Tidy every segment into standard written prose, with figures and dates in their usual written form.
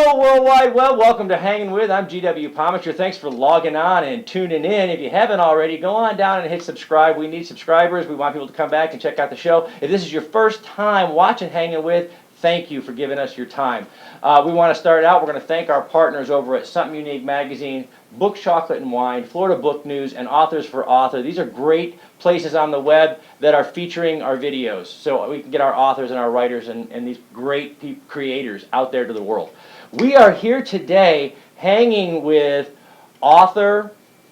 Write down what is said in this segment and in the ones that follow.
Hello, World Wide Web. Welcome to Hangin With. I'm GW Pomichter. Thanks for logging on and tuning in. If you haven't already, go on down and hit subscribe. We need subscribers. We want people to come back and check out the show. If this is your first time watching Hangin With, thank you for giving us your time. We want to start out. We're going to thank our partners over at Something Unique Magazine, Book, Chocolate, and Wine, Florida Book News, and Authors for Author. These are great places on the web that are featuring our videos, so we can get our authors and our writers and these great creators out there to the world. We are here today hanging with author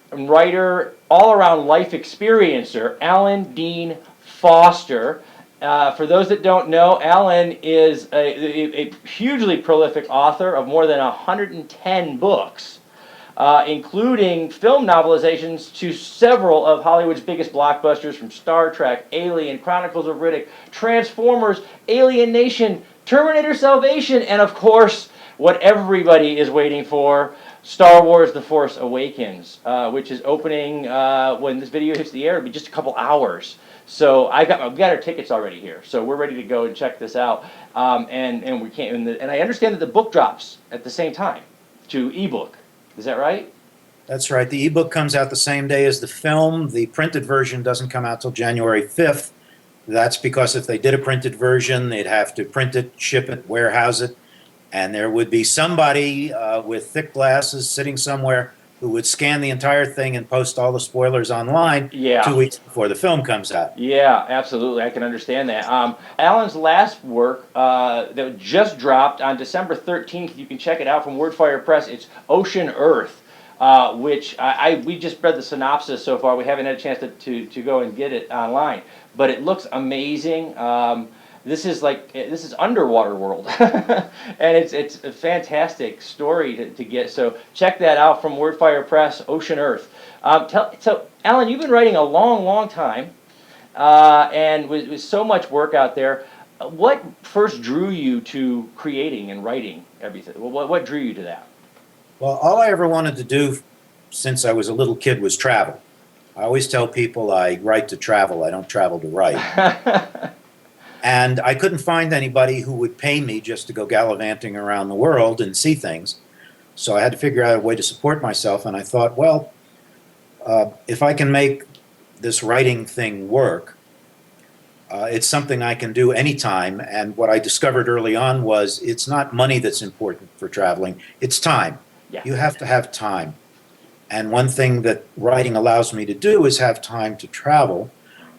and writer, all-around life experiencer, Alan Dean Foster. For those that don't know, Alan is a hugely prolific author of more than 110 books, including film novelizations to several of Hollywood's biggest blockbusters, from Star Trek, Alien, Chronicles of Riddick, Transformers, Alien Nation, Terminator Salvation, and of course, what everybody is waiting for, Star Wars The Force Awakens, which is opening when this video hits the air. It'll be just a couple hours. So I've got our tickets already here, so we're ready to go and check this out. And we can't. And I understand that the book drops at the same time to ebook. Is that right? That's right. The ebook comes out the same day as the film. The printed version doesn't come out till January 5th. That's because if they did a printed version, they'd have to print it, ship it, warehouse it, and there would be somebody with thick glasses sitting somewhere who would scan the entire thing and post all the spoilers online 2 weeks before the film comes out. Yeah, absolutely. I can understand that. Alan's last work that just dropped on December 13th, you can check it out from Wordfire Press. It's Oshenerth, which we just read the synopsis so far. We haven't had a chance to go and get it online, but it looks amazing. This is underwater world, and it's a fantastic story to get. So check that out from Wordfire Press, Oshenerth. So Alan, you've been writing a long time, and with so much work out there. What first drew you to creating and writing everything? What drew you to that? Well, all I ever wanted to do since I was a little kid was travel. I always tell people I write to travel. I don't travel to write. And I couldn't find anybody who would pay me just to go gallivanting around the world and see things. So I had to figure out a way to support myself, and I thought, well, if I can make this writing thing work, it's something I can do anytime. And what I discovered early on was it's not money that's important for traveling, it's time. Yeah. You have to have time. And one thing that writing allows me to do is have time to travel.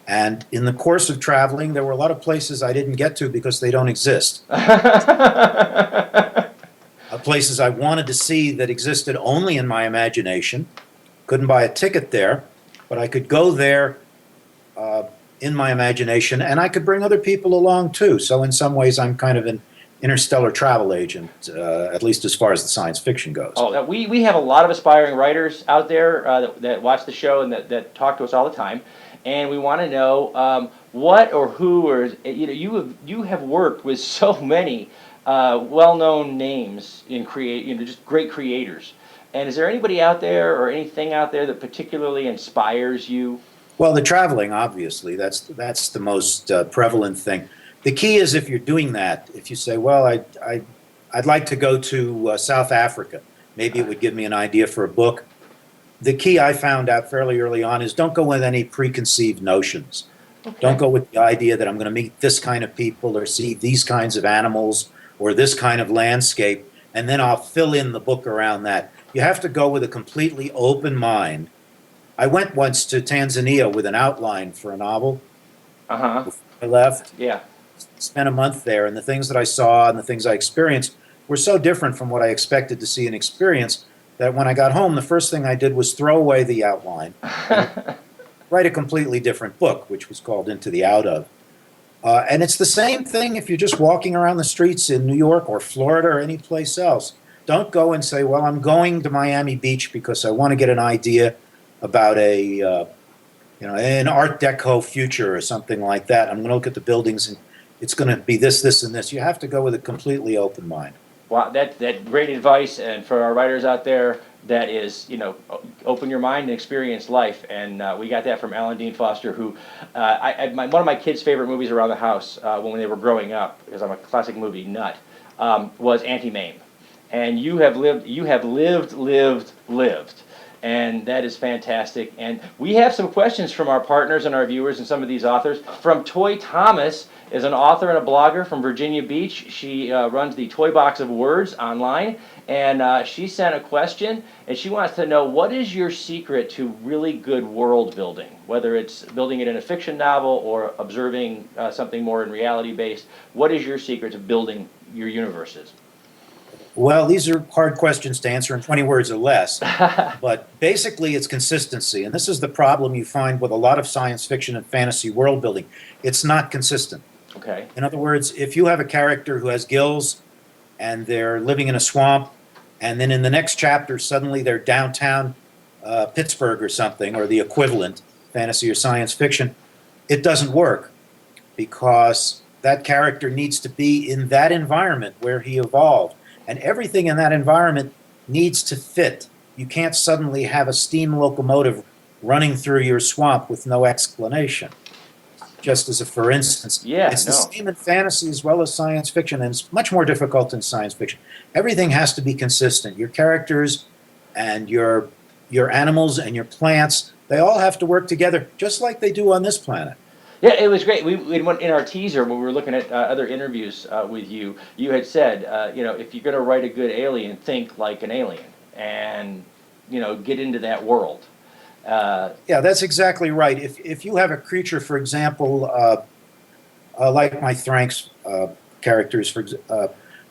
And in the course of traveling, there were a lot of places I didn't get to because they don't exist. Places I wanted to see that existed only in my imagination. Couldn't buy a ticket there, but I could go there in my imagination, and I could bring other people along too. So in some ways, I'm kind of an interstellar travel agent, at least as far as the science fiction goes. Oh, we have a lot of aspiring writers out there that watch the show and that talk to us all the time. And we want to know what or who, or you have worked with so many well-known names in just great creators. And is there anybody out there or anything out there that particularly inspires you? Well, the traveling, obviously, that's the most prevalent thing. The key is, if you're doing that, if you say, well, I'd like to go to South Africa, maybe it would give me an idea for a book. The key I found out fairly early on is don't go with any preconceived notions. Okay. Don't go with the idea that I'm going to meet this kind of people or see these kinds of animals or this kind of landscape, and then I'll fill in the book around that. You have to go with a completely open mind. I went once to Tanzania with an outline for a novel. Before I left. Yeah. Spent a month there, and the things that I saw and the things I experienced were so different from what I expected to see and experience that when I got home, the first thing I did was throw away the outline and write a completely different book, which was called Into the Out Of. And it's the same thing if you're just walking around the streets in New York or Florida or any place else. Don't go and say, well, I'm going to Miami Beach because I want to get an idea about an Art Deco future or something like that. I'm going to look at the buildings and it's going to be this, this, and this. You have to go with a completely open mind. Wow, that great advice, and for our writers out there, that is, open your mind and experience life. And we got that from Alan Dean Foster, who one of my kids' favorite movies around the house when they were growing up, because I'm a classic movie nut, was Anti-Mame. and you have lived. And that is fantastic. And we have some questions from our partners and our viewers and some of these authors. From Toy Thomas is an author and a blogger from Virginia Beach. She runs the Toy Box of Words online. And she sent a question, and she wants to know, what is your secret to really good world building? Whether it's building it in a fiction novel or observing something more in reality based, what is your secret to building your universes? Well, these are hard questions to answer in 20 words or less, but basically it's consistency. And this is the problem you find with a lot of science fiction and fantasy world building. It's not consistent. Okay. In other words, if you have a character who has gills and they're living in a swamp, and then in the next chapter suddenly they're downtown Pittsburgh or something, or the equivalent, fantasy or science fiction, it doesn't work because that character needs to be in that environment where he evolved. And everything in that environment needs to fit. You can't suddenly have a steam locomotive running through your swamp with no explanation. Just as a for instance, it's the same in fantasy as well as science fiction, and it's much more difficult in science fiction. Everything has to be consistent. Your characters and your animals and your plants, they all have to work together just like they do on this planet. Yeah, it was great. We went in our teaser when we were looking at other interviews with you. You had said, if you're going to write a good alien, think like an alien, and get into that world. Yeah, that's exactly right. If you have a creature, for example, like my Thranks characters,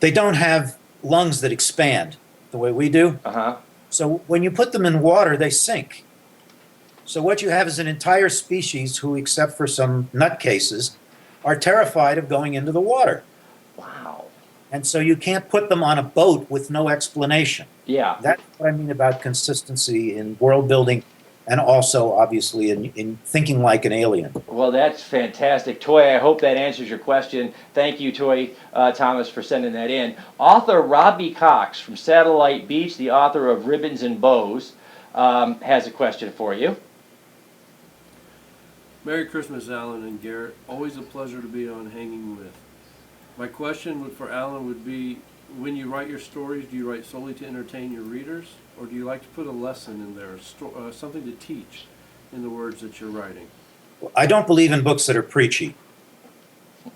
they don't have lungs that expand the way we do. So when you put them in water, they sink. So what you have is an entire species who, except for some nutcases, are terrified of going into the water. Wow. And so you can't put them on a boat with no explanation. Yeah. That's what I mean about consistency in world building, and also, obviously, in thinking like an alien. Well, that's fantastic. Toy, I hope that answers your question. Thank you, Toy Thomas, for sending that in. Author Robbie Cox from Satellite Beach, the author of Ribbons and Bows, has a question for you. Merry Christmas, Alan and Garrett. Always a pleasure to be on Hanging With. My question for Alan would be, when you write your stories, do you write solely to entertain your readers, or do you like to put a lesson in there, something to teach in the words that you're writing? I don't believe in books that are preachy.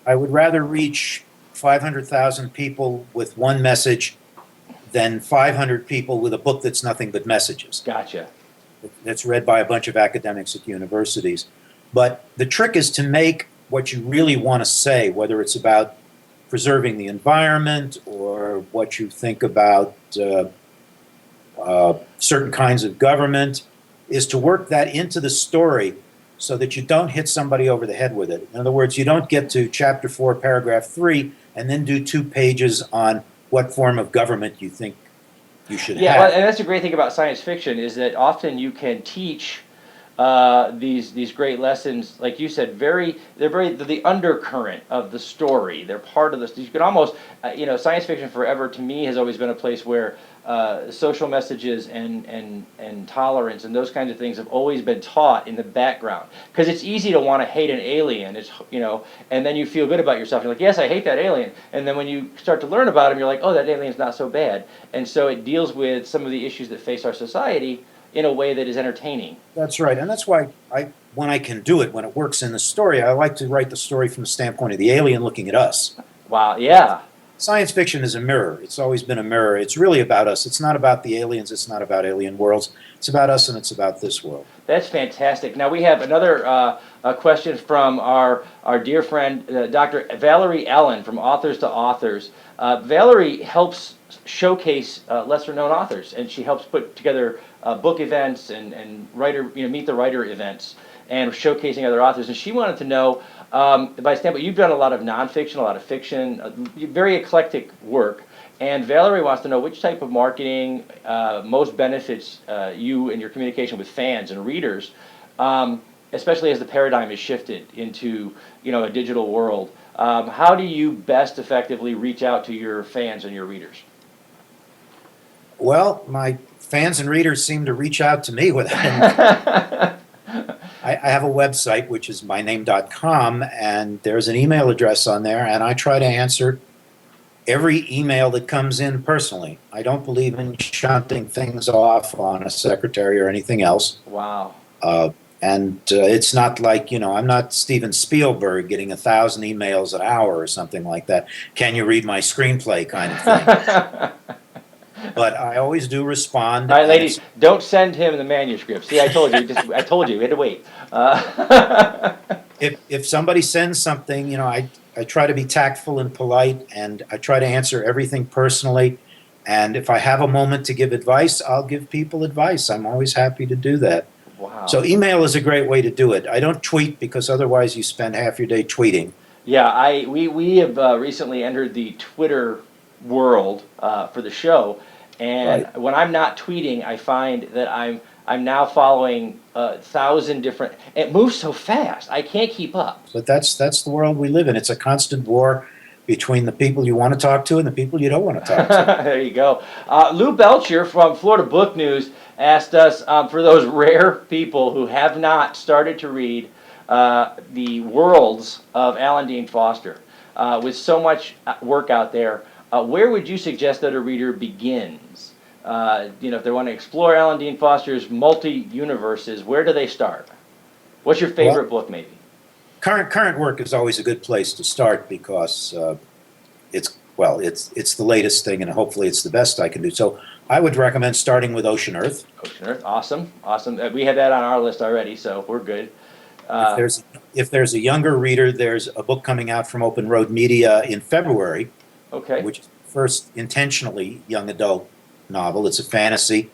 I would rather reach 500,000 people with one message than 500 people with a book that's nothing but messages. Gotcha. That's read by a bunch of academics at universities. But the trick is to make what you really want to say, whether it's about preserving the environment or what you think about certain kinds of government, is to work that into the story so that you don't hit somebody over the head with it. In other words, you don't get to chapter 4, paragraph 3, and then do 2 pages on what form of government you think you should have. Yeah, and that's the great thing about science fiction, is that often you can teach these great lessons, like you said, they're the undercurrent of the story. They're part of this. You can almost, science fiction forever to me has always been a place where social messages and tolerance and those kinds of things have always been taught in the background. Because it's easy to want to hate an alien, and then you feel good about yourself. You're like, yes, I hate that alien. And then when you start to learn about him, you're like, oh, that alien's not so bad. And so it deals with some of the issues that face our society in a way that is entertaining. That's right, and that's why when I can do it, when it works in the story, I like to write the story from the standpoint of the alien looking at us. Wow, yeah. Science fiction is a mirror. It's always been a mirror. It's really about us. It's not about the aliens. It's not about alien worlds. It's about us, and it's about this world. That's fantastic. Now we have another question from our dear friend, Dr. Valerie Allen from Authors to Authors. Valerie helps showcase lesser-known authors, and she helps put together book events and writer, meet the writer events, and showcasing other authors. And she wanted to know, by standpoint, you've done a lot of nonfiction, a lot of fiction, very eclectic work. And Valerie wants to know which type of marketing most benefits you and your communication with fans and readers, especially as the paradigm is shifted into a digital world. How do you best effectively reach out to your fans and your readers? Well, my fans and readers seem to reach out to me with it. I have a website, which is myname.com, and there's an email address on there, and I try to answer every email that comes in personally. I don't believe in shunting things off on a secretary or anything else. Wow. And it's not like, I'm not Steven Spielberg getting 1,000 emails an hour or something like that. Can you read my screenplay kind of thing? But I always do respond. All right, ladies, don't send him the manuscript. See, I told you. I told you. We had to wait. If somebody sends something, I try to be tactful and polite, and I try to answer everything personally. And if I have a moment to give advice, I'll give people advice. I'm always happy to do that. Wow. So email is a great way to do it. I don't tweet because otherwise you spend half your day tweeting. Yeah, we have recently entered the Twitter world for the show, and Right. when I'm not tweeting, I find that I'm now following 1,000 different. It moves so fast, I can't keep up. But that's the world we live in. It's a constant war between the people you want to talk to and the people you don't want to talk to. There you go. Lou Belcher from Florida Book News asked us, for those rare people who have not started to read the worlds of Alan Dean Foster, with so much work out there, where would you suggest that a reader begins? If they want to explore Alan Dean Foster's multi-universes, where do they start? What's your favorite book, maybe? Current work is always a good place to start because it's the latest thing, and hopefully it's the best I can do. So I would recommend starting with Oshenerth. Oshenerth, awesome. We have that on our list already, so we're good. If there's a younger reader, there's a book coming out from Open Road Media in February, Okay. which is the first intentionally young adult novel. It's a fantasy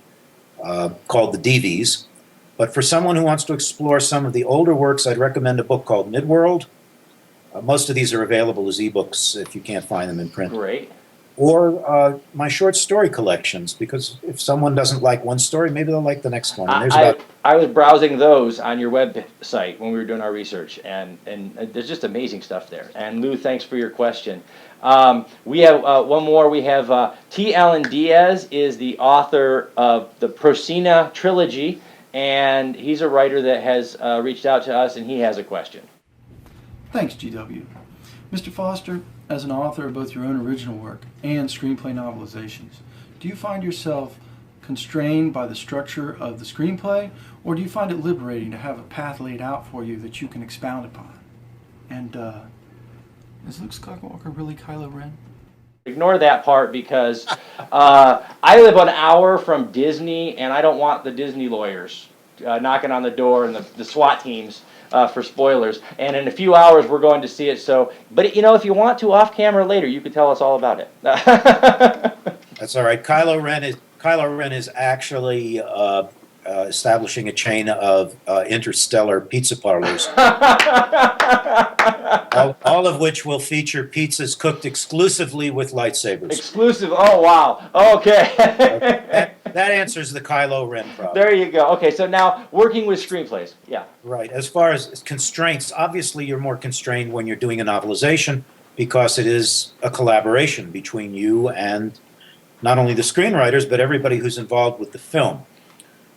called The DVs. But for someone who wants to explore some of the older works, I'd recommend a book called Midworld. Most of these are available as ebooks if you can't find them in print. Great. Or my short story collections, because if someone doesn't like one story, maybe they'll like the next one. And I was browsing those on your website when we were doing our research, and there's just amazing stuff there. And Lou, thanks for your question. We have one more. We have T. Allen Diaz is the author of the Procina trilogy, and he's a writer that has reached out to us, and he has a question. Thanks, GW. Mr. Foster, as an author of both your own original work and screenplay novelizations, do you find yourself constrained by the structure of the screenplay, or do you find it liberating to have a path laid out for you that you can expound upon? And is Luke Skywalker really Kylo Ren? Ignore that part because I live an hour from Disney, and I don't want the Disney lawyers knocking on the door and the SWAT teams for spoilers. And in a few hours, we're going to see it. So, but if you want to off camera later, you could tell us all about it. That's all right. Kylo Ren is actually establishing a chain of interstellar pizza parlors, all of which will feature pizzas cooked exclusively with lightsabers. Exclusive. Oh, wow. Okay. That answers the Kylo Ren problem. There you go. Okay, so now working with screenplays. Yeah. Right. As far as constraints, obviously you're more constrained when you're doing a novelization because it is a collaboration between you and not only the screenwriters, but everybody who's involved with the film.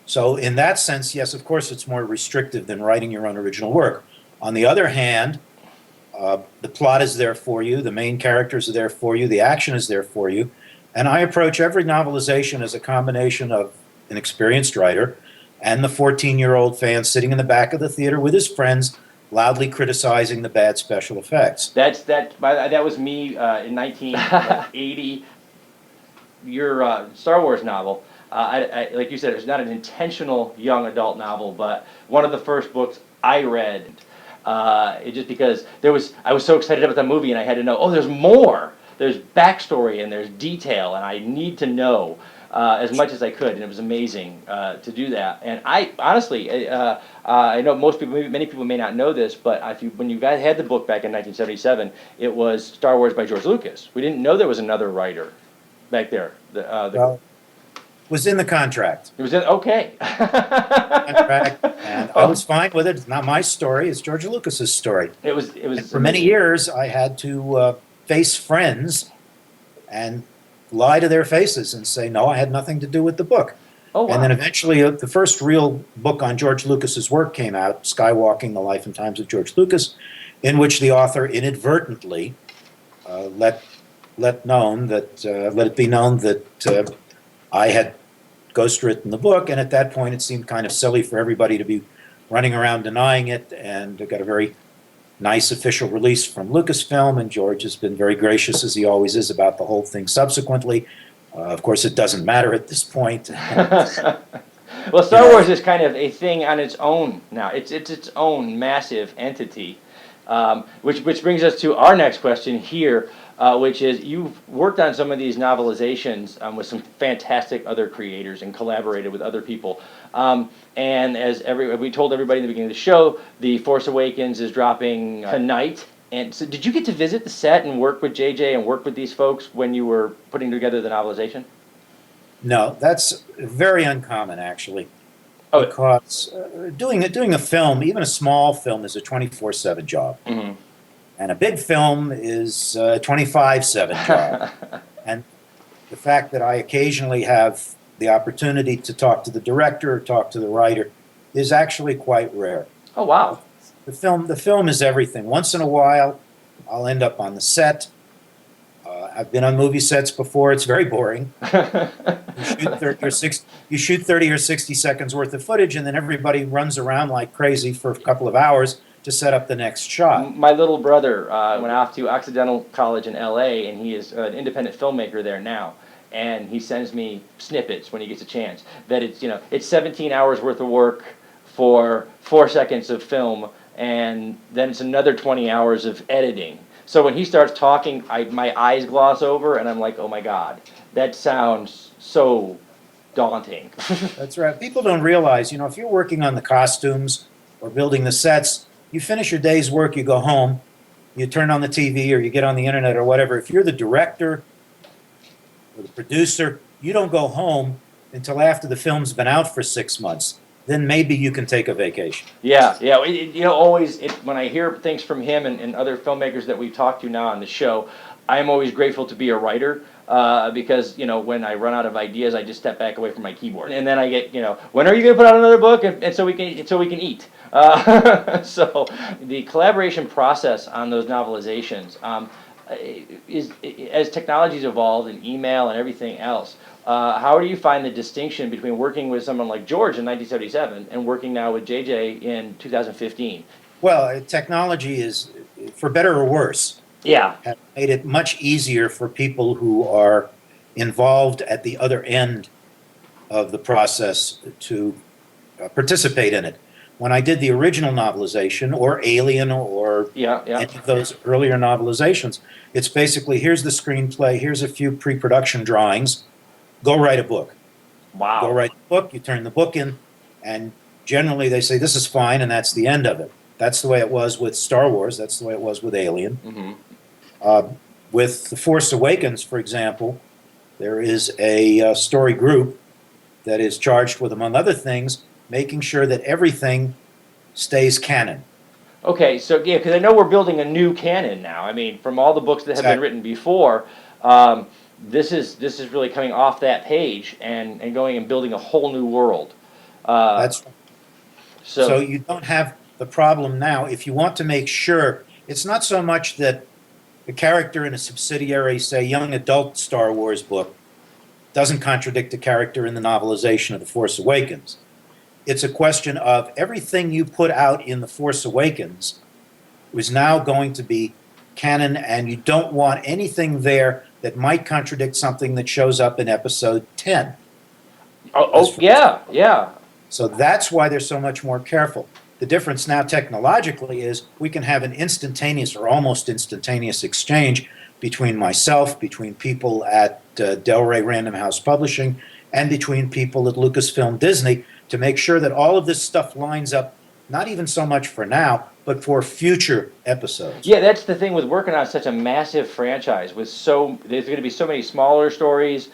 So in that sense, yes, of course, it's more restrictive than writing your own original work. On the other hand, the plot is there for you, the main characters are there for you, the action is there for you, and I approach every novelization as a combination of an experienced writer and the 14-year-old fan sitting in the back of the theater with his friends, loudly criticizing the bad special effects. That was me in 1980. Your Star Wars novel. Like you said, it's not an intentional young adult novel, but one of the first books I read. Just because I was so excited about the movie, and I had to know. Oh, there's more. There's backstory and there's detail, and I need to know as much as I could, and it was amazing to do that. And I honestly, I know many people may not know this, but when you guys had the book back in 1977, it was Star Wars by George Lucas. We didn't know there was another writer back there. Well, it was in the contract. It was okay. Contract, and I was fine with it. It's not my story. It's George Lucas's story. It was. And for many years, I had to face friends and lie to their faces and say, no, I had nothing to do with the book. Oh, wow. And then eventually, the first real book on George Lucas's work came out, Skywalking, The Life and Times of George Lucas, in which the author inadvertently let let it be known that I had ghostwritten the book, and at that point it seemed kind of silly for everybody to be running around denying it, and I got a very nice official release from Lucasfilm, and George has been very gracious, as he always is, about the whole thing subsequently. Of course, it doesn't matter at this point. Well, Star Wars is kind of a thing on its own now. It's its own massive entity, which brings us to our next question here, which is you've worked on some of these novelizations with some fantastic other creators and collaborated with other people. And as we told everybody in the beginning of the show, The Force Awakens is dropping tonight. And so did you get to visit the set and work with JJ and work with these folks when you were putting together the novelization? No, that's very uncommon, actually. Oh. Because doing a film, even a small film, is a 24/7 job. Mm-hmm. And a big film is a 25/7 job. And the fact that I occasionally have the opportunity to talk to the director or talk to the writer is actually quite rare. Oh, wow. The film is everything. Once in a while, I'll end up on the set. I've been on movie sets before. It's very boring. You shoot 30 or 60 seconds worth of footage, and then everybody runs around like crazy for a couple of hours to set up the next shot. My little brother went off to Occidental College in LA, and he is an independent filmmaker there now. And he sends me snippets when he gets a chance. That it's 17 hours worth of work for 4 seconds of film, and then it's another 20 hours of editing. So when he starts talking, my eyes gloss over, and I'm like, oh my God, that sounds so daunting. That's right. People don't realize, if you're working on the costumes or building the sets, you finish your day's work, you go home, you turn on the TV or you get on the internet or whatever. If you're the director or the producer, you don't go home until after the film's been out for 6 months. Then maybe you can take a vacation. Yeah. When I hear things from him and other filmmakers that we've talked to now on the show, I'm always grateful to be a writer because when I run out of ideas, I just step back away from my keyboard, and then I get when are you going to put out another book, and so we can eat. So the collaboration process on those novelizations is as technology's evolved and email and everything else. How do you find the distinction between working with someone like George in 1977 and working now with JJ in 2015? Well, technology is, for better or worse, have made it much easier for people who are involved at the other end of the process to participate in it. When I did the original novelization, or Alien, or any of those earlier novelizations, it's basically, here's the screenplay, here's a few pre-production drawings, go write a book. Wow. Go write a book, you turn the book in, and generally they say, this is fine, and that's the end of it. That's the way it was with Star Wars, that's the way it was with Alien. Mm-hmm. With The Force Awakens, for example, there is a story group that is charged with, among other things, making sure that everything stays canon. Okay, so because I know we're building a new canon now. I mean, from all the books that have been written before, this is really coming off that page and going and building a whole new world. That's right. So you don't have the problem now. If you want to make sure, it's not so much that the character in a subsidiary, say, young adult Star Wars book doesn't contradict the character in the novelization of The Force Awakens. It's a question of everything you put out in The Force Awakens is now going to be canon, and you don't want anything there that might contradict something that shows up in Episode 10. Yeah. So that's why they're so much more careful. The difference now technologically is we can have an instantaneous or almost instantaneous exchange between myself, between people at Del Rey Random House Publishing, and between people at Lucasfilm Disney to make sure that all of this stuff lines up, not even so much for now, but for future episodes. Yeah, that's the thing with working on such a massive franchise. There's going to be so many smaller stories.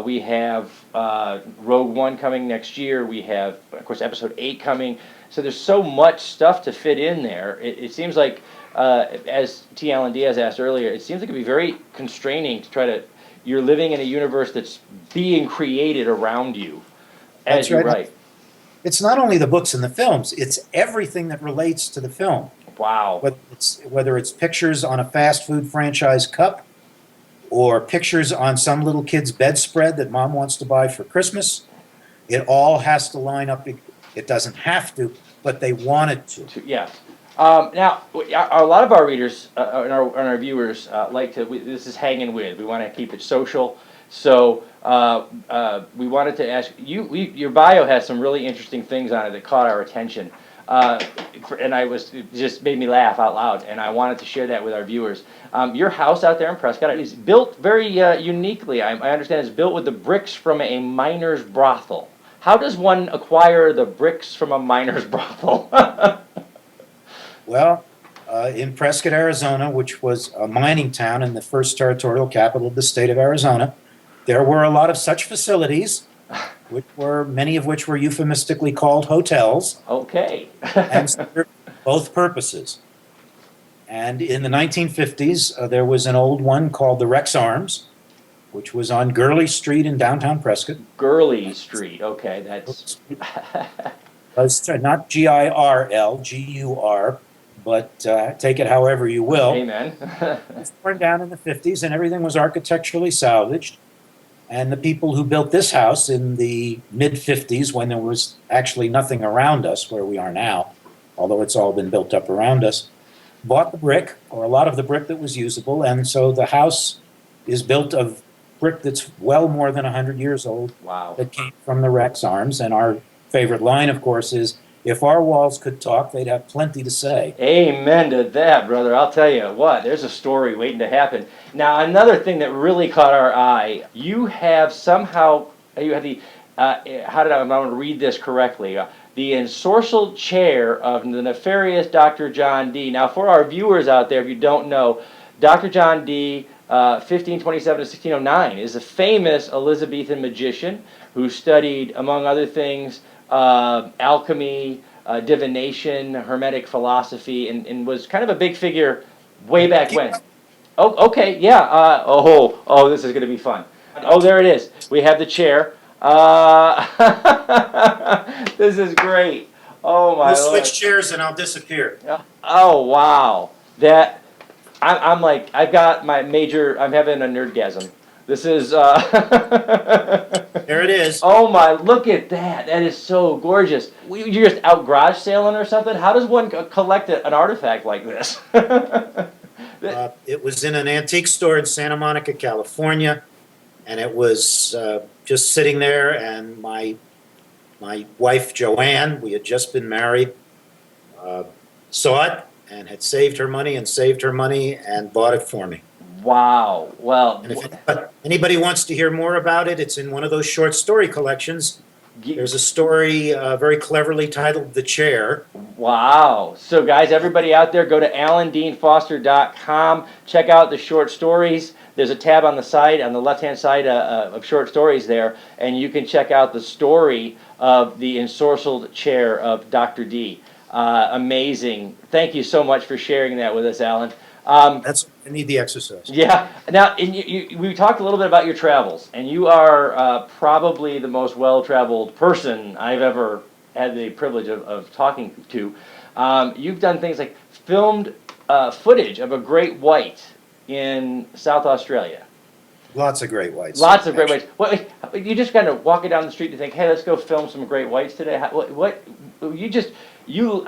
We have Rogue One coming next year. We have, of course, Episode 8 coming. So there's so much stuff to fit in there. It seems like, as T. Alan Diaz asked earlier, it seems like it would be very constraining to try to. You're living in a universe that's being created around you as you write. It's not only the books and the films, it's everything that relates to the film. Wow. Whether it's pictures on a fast food franchise cup, or pictures on some little kid's bedspread that mom wants to buy for Christmas. It all has to line up. It doesn't have to, but they want it to. Yeah. Now, a lot of our readers and our viewers like to. This is Hangin With. We want to keep it social, so we wanted to ask you. Your bio has some really interesting things on it that caught our attention, and it just made me laugh out loud. And I wanted to share that with our viewers. Your house out there in Prescott is built very uniquely. I understand it's built with the bricks from a miner's brothel. How does one acquire the bricks from a miner's brothel? Well, in Prescott, Arizona, which was a mining town and the first territorial capital of the state of Arizona, there were a lot of such facilities, many of which were euphemistically called hotels. Okay. And served both purposes. And in the 1950s, there was an old one called the Rex Arms, which was on Gurley Street in downtown Prescott. Gurley Street. Okay, that's. Not Girl, Gur, but take it however you will. Amen. It was torn down in the 50s, and everything was architecturally salvaged. And the people who built this house in the mid-50s, when there was actually nothing around us where we are now, although it's all been built up around us, bought the brick, or a lot of the brick that was usable, and so the house is built of brick that's well more than 100 years old. Wow. That came from the Rex Arms, and our favorite line, of course, is, if our walls could talk, they'd have plenty to say. Amen to that, brother. I'll tell you what, there's a story waiting to happen. Now, another thing that really caught our eye, you have the, I'm going to read this correctly, the ensorcelled chair of the nefarious Dr. John Dee. Now, for our viewers out there, if you don't know, Dr. John Dee, 1527 to 1609, is a famous Elizabethan magician who studied, among other things, alchemy, divination, Hermetic philosophy, and was kind of a big figure way back when. Oh, okay, yeah. This is going to be fun. Oh, there it is. We have the chair. This is great. Oh my We'll Lord. switch chairs and I'll disappear. Oh wow. I'm like, I'm having a nerdgasm. This is, There it is. oh my, look at that. That is so gorgeous. You're just out garage sailing or something? How does one collect an artifact like this? It was in an antique store in Santa Monica, California, and it was just sitting there, and my wife, Joanne, we had just been married, saw it and had saved her money and bought it for me. Wow. Well, And if anybody wants to hear more about it, it's in one of those short story collections. There's a story very cleverly titled The Chair. wow. So guys, everybody out there, go to alandeanfoster.com. Check out the short stories. There's a tab on the side, on the left-hand side of short stories there, and you can check out the story of the ensorcelled chair of Dr. Dee. Amazing. Thank you so much for sharing that with us, Alan. I need the exercise. Yeah. Now, we talked a little bit about your travels, and you are probably the most well-traveled person I've ever had the privilege of talking to. You've done things like filmed footage of a great white in South Australia. Lots of great whites. Lots of great whites. What, you just kind of walking down the street to think, hey, let's go film some great whites today. You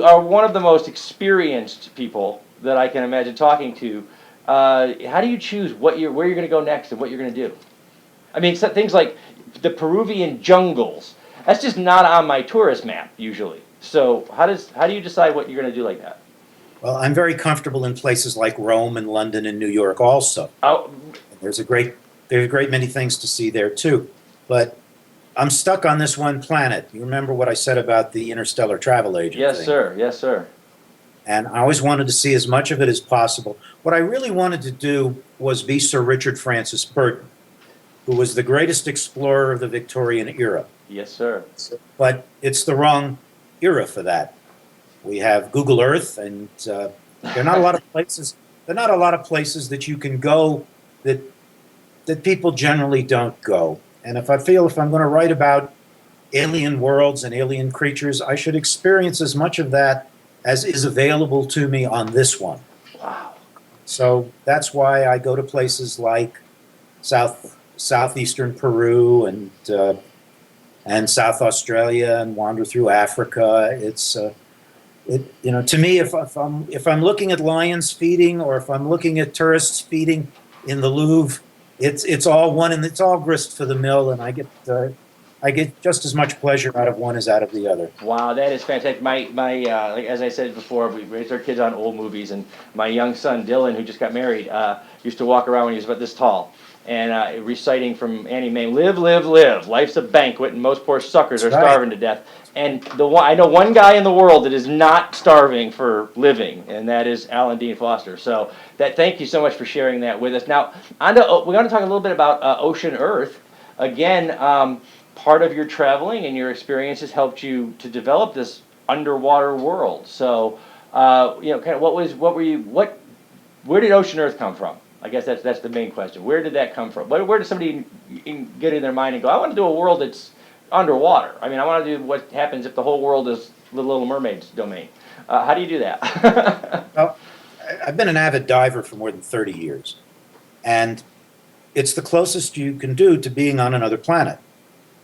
are one of the most experienced people that I can imagine talking to. How do you choose where you're going to go next and what you're going to do? I mean, things like the Peruvian jungles. That's just not on my tourist map usually. So how do you decide what you're going to do like that? Well, I'm very comfortable in places like Rome and London and New York also. Oh, There's a great many things to see there too. But I'm stuck on this one planet. You remember what I said about the interstellar travel agent yes, thing? sir. Yes, sir. And I always wanted to see as much of it as possible. What I really wanted to do was be Sir Richard Francis Burton, who was the greatest explorer of the Victorian era. Yes, sir. But it's the wrong era for that. We have Google Earth, and there are not a lot of places. There are not a lot of places that you can go that people generally don't go. And if I'm going to write about alien worlds and alien creatures, I should experience as much of that as is available to me on this one. Wow. So that's why I go to places like southeastern Peru and South Australia and wander through Africa. To me, if I'm looking at lions feeding or if I'm looking at tourists feeding in the Louvre, it's all one and it's all grist for the mill, and I get just as much pleasure out of one as out of the other. Wow, that is fantastic. Like, as I said before, we raised our kids on old movies, and my young son Dylan, who just got married, used to walk around when he was about this tall, and reciting from Annie Mae, "Live, live, live. Life's a banquet, and most poor suckers are That's right. starving to death." And I know one guy in the world that is not starving for living, and that is Alan Dean Foster. So thank you so much for sharing that with us. Now, we're going to talk a little bit about Oshenerth. Again, part of your traveling and your experiences helped you to develop this underwater world. So, kind of where did Oshenerth come from? I guess that's the main question. Where did that come from? Where does somebody get in their mind and go, I want to do a world that's underwater? I mean, I want to do what happens if the whole world is the Little Mermaid's domain. How do you do that? Well, I've been an avid diver for more than 30 years, and it's the closest you can do to being on another planet,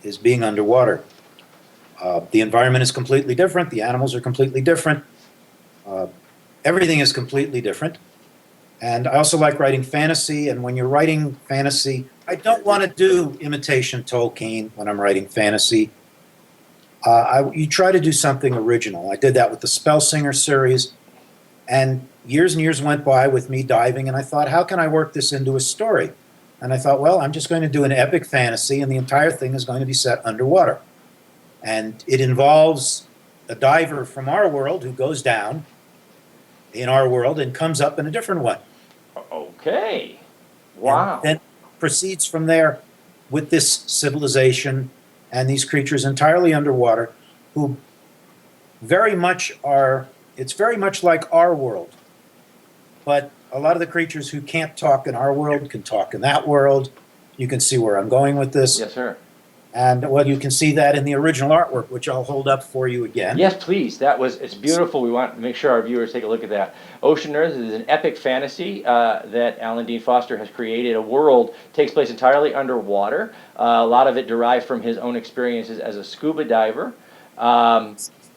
is being underwater. The environment is completely different. The animals are completely different. Everything is completely different. And I also like writing fantasy, and when you're writing fantasy, I don't want to do imitation Tolkien when I'm writing fantasy. You try to do something original. I did that with the Spellsinger series, and years went by with me diving, and I thought, how can I work this into a story? And I thought, well, I'm just going to do an epic fantasy, and the entire thing is going to be set underwater. And it involves a diver from our world who goes down in our world and comes up in a different one. Okay. Wow. And then proceeds from there with this civilization and these creatures entirely underwater who it's very much like our world. But a lot of the creatures who can't talk in our world can talk in that world. You can see where I'm going with this. Yes, sir. And, well, you can see that in the original artwork, which I'll hold up for you again. Yes, please. It's beautiful. We want to make sure our viewers take a look at that. Oshenerth is an epic fantasy that Alan Dean Foster has created. A world takes place entirely underwater. A lot of it derived from his own experiences as a scuba diver.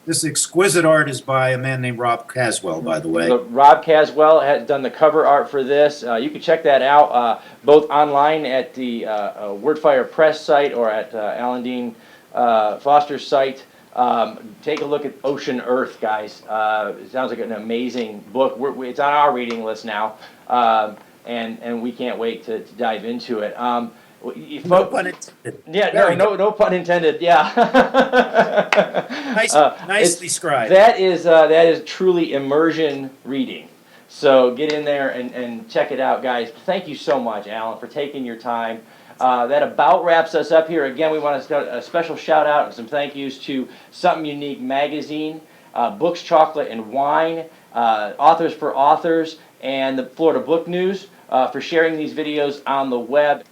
This exquisite art is by a man named Rob Caswell, by the way. Rob Caswell has done the cover art for this. You can check that out both online at the Wordfire Press site or at Alan Dean Foster's site. Take a look at Oshenerth, guys. It sounds like an amazing book. It's on our reading list now, and we can't wait to dive into it. No pun intended. Yeah, no pun intended. Yeah. Nicely scribed. That is truly immersion reading. So get in there and check it out, guys. Thank you so much, Alan, for taking your time. That about wraps us up here. Again, we want to start a special shout out and some thank yous to Something Unique Magazine, Books, Chocolate, and Wine, Authors for Authors, and the Florida Book News for sharing these videos on the web.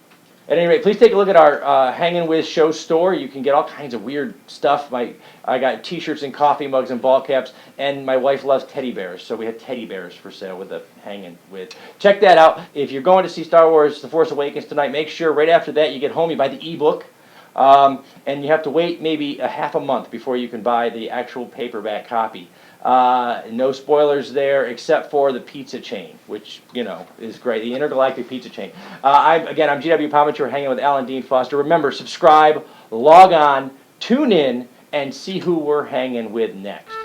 At any rate, please take a look at our Hangin With Show store. You can get all kinds of weird stuff. I got T-shirts and coffee mugs and ball caps, and my wife loves teddy bears, so we have teddy bears for sale with the Hangin With. Check that out. If you're going to see Star Wars: The Force Awakens tonight, make sure right after that you get home, you buy the ebook, and you have to wait maybe a half a month before you can buy the actual paperback copy. No spoilers there except for the pizza chain, which, is great. The intergalactic pizza chain. I'm GW Pomichter, hanging with Alan Dean Foster. Remember, subscribe, log on, tune in, and see who we're hanging with next.